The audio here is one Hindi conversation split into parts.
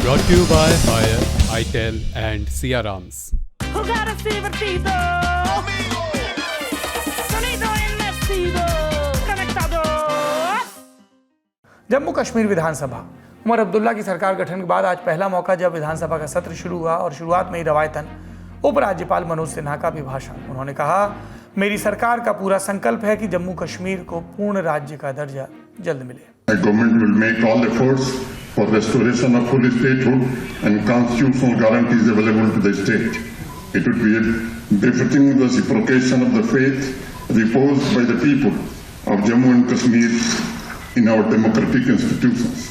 Brought to you by Hire, ITEL and Siarams. Who got a divertido? Sonido envestido. Conectado. Jammu Kashmir विधानसभा। उमर अब्दुल्ला की सरकार गठन के बाद आज पहला मौका जब विधानसभा का सत्र शुरू हुआ और शुरुआत में ही रवायतन उपराज्यपाल मनोज सिन्हा का अभिभाषण। उन्होंने कहा, मेरी सरकार का पूरा संकल्प है कि जम्मू कश्मीर को पूर्ण राज्य का दर्जा जल्द मिले। The government will make all efforts for restoration of full statehood and constitutional guarantees available to the state. It would be befitting the reciprocation of the faith reposed by the people of Jammu and Kashmir in our democratic institutions.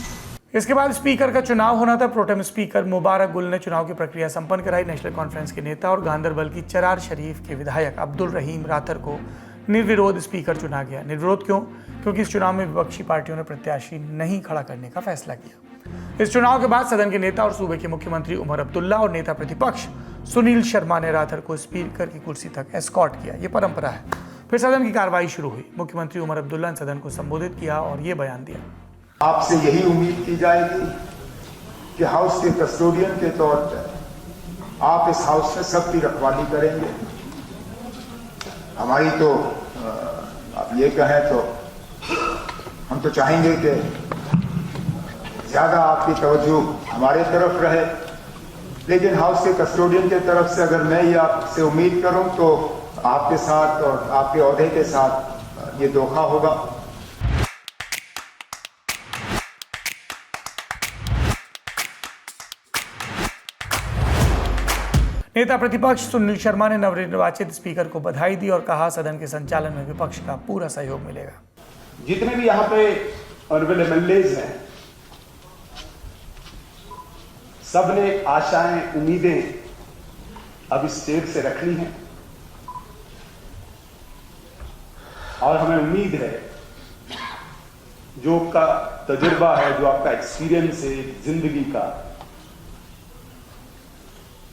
इसके बाद स्पीकर का चुनाव होना था। प्रोटेम स्पीकर मुबारक गुल ने चुनाव की प्रक्रिया संपन्न कराई। नेशनल कॉन्फ्रेंस के नेता और गांधरबल की चरार शरीफ के विधायक अब्दुल रहीम राथर को निर्विरोध स्पीकर चुना गया। निर्विरोध क्यों? क्योंकि इस चुनाव में विपक्षी पार्टियों ने प्रत्याशी नहीं खड़ा करने का फैसला किया। इस चुनाव के बाद सदन के नेता और सूबे के मुख्यमंत्री उमर अब्दुल्ला और नेता प्रतिपक्ष सुनील शर्मा ने राथर को स्पीकर की कुर्सी तक एस्कॉर्ट किया। ये परंपरा है। फिर सदन की कार्रवाई शुरू हुई। मुख्यमंत्री उमर अब्दुल्ला ने सदन को संबोधित किया और ये बयान दिया। आपसे यही उम्मीद की जाएगी कि हाउस के कस्टोडियन के तौर पर आप इस हाउस में सबकी रखवाली करेंगे। हमारी तो आप ये कहें तो हम तो चाहेंगे कि ज्यादा आपकी तवज्जो हमारे तरफ रहे, लेकिन हाउस के कस्टोडियन की तरफ से अगर मैं ये आपसे उम्मीद करूं तो आपके साथ और आपके ओहदे के साथ ये धोखा होगा। नेता प्रतिपक्ष सुनील शर्मा ने नवनिर्वाचित स्पीकर को बधाई दी और कहा, सदन के संचालन में विपक्ष का पूरा सहयोग मिलेगा। जितने भी यहाँ पे ऑनरेबल एमएलएज हैं, सबने आशाएं उम्मीदें अब इस स्टेज से रख ली हैं और हमें उम्मीद है जो आपका तजुर्बा है, जो आपका एक्सपीरियंस है जिंदगी का,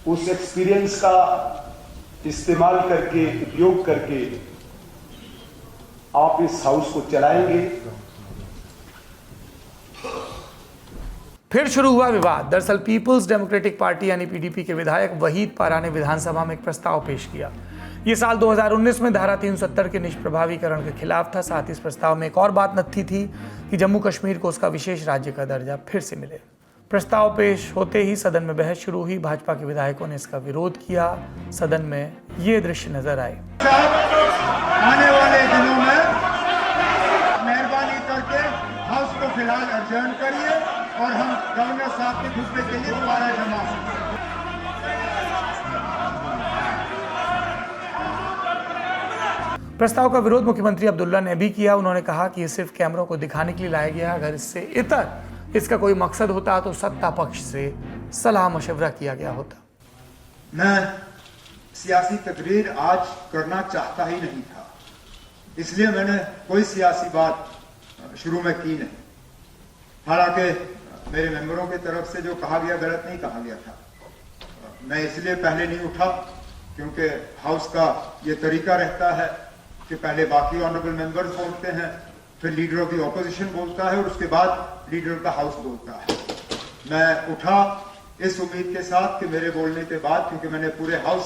उस एक्सपीरियंस का इस्तेमाल करके, उपयोग करके आप इस हाउस को चलाएंगे। फिर शुरू हुआ विवाद। दरअसल पीपुल्स डेमोक्रेटिक पार्टी यानी पीडीपी के विधायक वहीद पारा ने विधानसभा में एक प्रस्ताव पेश किया। ये साल 2019 में धारा 370 के निष्प्रभावीकरण के खिलाफ था। साथ ही इस प्रस्ताव में एक और बात नथी थी कि जम्मू कश्मीर को उसका विशेष राज्य का दर्जा फिर से मिले। प्रस्ताव पेश होते ही सदन में बहस शुरू हुई। भाजपा के विधायकों ने इसका विरोध किया। सदन में ये दृश्य नजर आए। आने वाले दिनों में मेहरबानी करके हाउस को फिलहाल एडजर्न करिए और हम गवर्नर साहब के खुतबे के लिए दोबारा जमा होंगे। प्रस्ताव का विरोध मुख्यमंत्री अब्दुल्ला ने भी किया। उन्होंने कहा कि ये सिर्फ कैमरों को दिखाने के लिए लाया गया। अगर इससे इतर इसका कोई मकसद होता तो सत्ता पक्ष से सलाह मशवरा किया गया होता। मैं सियासी तकरीर आज करना चाहता ही नहीं था, इसलिए मैंने कोई सियासी बात शुरू में की नहीं। हालांकि मेरे मेंबरों की तरफ से जो कहा गया गलत नहीं कहा गया था। मैं इसलिए पहले नहीं उठा क्योंकि हाउस का ये तरीका रहता है कि पहले बाकी ऑनरेबल मेंबर्स बोलते हैं, फिर लीडर ऑफ द ऑपोजिशन बोलता है और उसके बाद लीडर ऑफ द हाउस बोलता है। मैं उठा इस उम्मीद के साथ कि मेरे बोलने के बाद, क्योंकि मैंने पूरे हाउस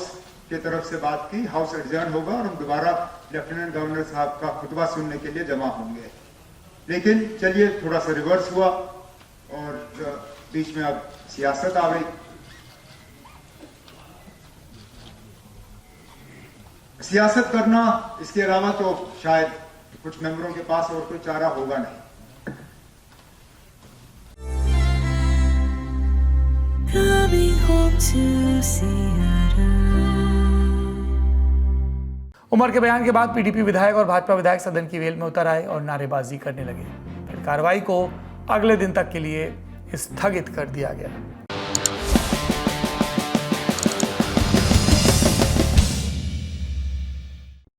की तरफ से बात की, हाउस एडजर्न होगा और हम दोबारा लेफ्टिनेंट गवर्नर साहब का खुतबा सुनने के लिए जमा होंगे। लेकिन चलिए थोड़ा सा रिवर्स हुआ और बीच में अब सियासत आ गई। सियासत करना, इसके अलावा तो शायद कुछ मेंबरों के पास और कोई चारा होगा नहीं। उमर के बयान के बाद पीडीपी विधायक और भाजपा विधायक सदन की वेल में उतर आए और नारेबाजी करने लगे। फिर कार्रवाई को अगले दिन तक के लिए स्थगित कर दिया गया।